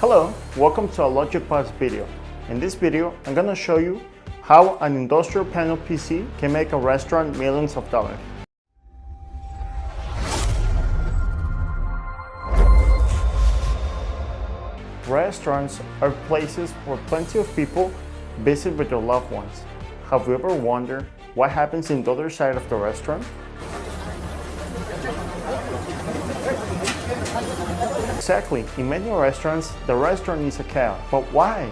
Hello, welcome to a Logicbus video. In this video, I'm going to show you how an industrial panel PC can make a restaurant millions of dollars. Restaurants are places where plenty of people visit with their loved ones. Have you ever wondered what happens in the other side of the restaurant? Exactly. In many restaurants, the restaurant is a chaos. But why?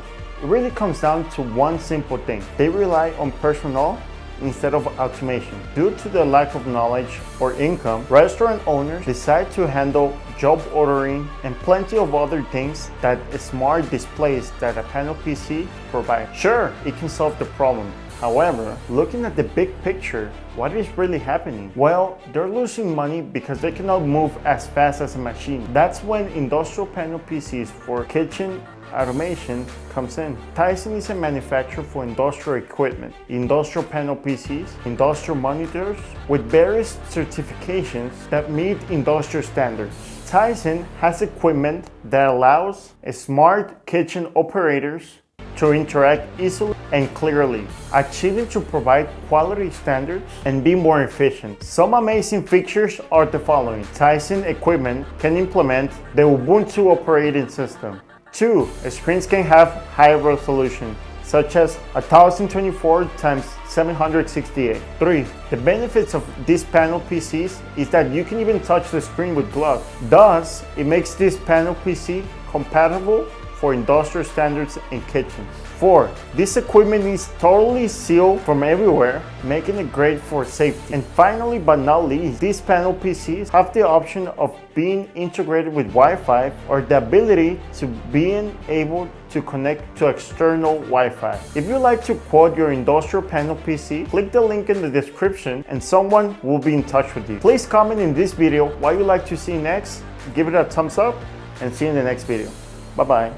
It really comes down to one simple thing. They rely on personnel instead of automation. Due to the lack of knowledge or income, restaurant owners decide to handle job ordering and plenty of other things that smart displays that a panel PC provides. Sure, it can solve the problem. However, looking at the big picture, what is really happening? Well, they're losing money because they cannot move as fast as a machine. That's when industrial panel PCs for kitchen automation comes in. Taicenn is a manufacturer for industrial equipment, industrial panel PCs, industrial monitors with various certifications that meet industrial standards. Taicenn has equipment that allows smart kitchen operators to interact easily and clearly, achieving to provide quality standards and be more efficient. Some amazing features are the following. Taicenn equipment can implement the Ubuntu operating system. 2. Screens can have high resolution, such as 1024 x 768. 3. The benefits of these panel PCs is that you can even touch the screen with gloves. Thus, it makes this panel PC compatible for industrial standards in kitchens. 4. This equipment is totally sealed from everywhere, making it great for safety. And finally, but not least, these panel PCs have the option of being integrated with Wi-Fi or the ability to being able to connect to external Wi-Fi. If you'd like to quote your industrial panel PC, click the link in the description and someone will be in touch with you. Please comment in this video what you'd like to see next, give it a thumbs up, and see you in the next video. Bye-bye.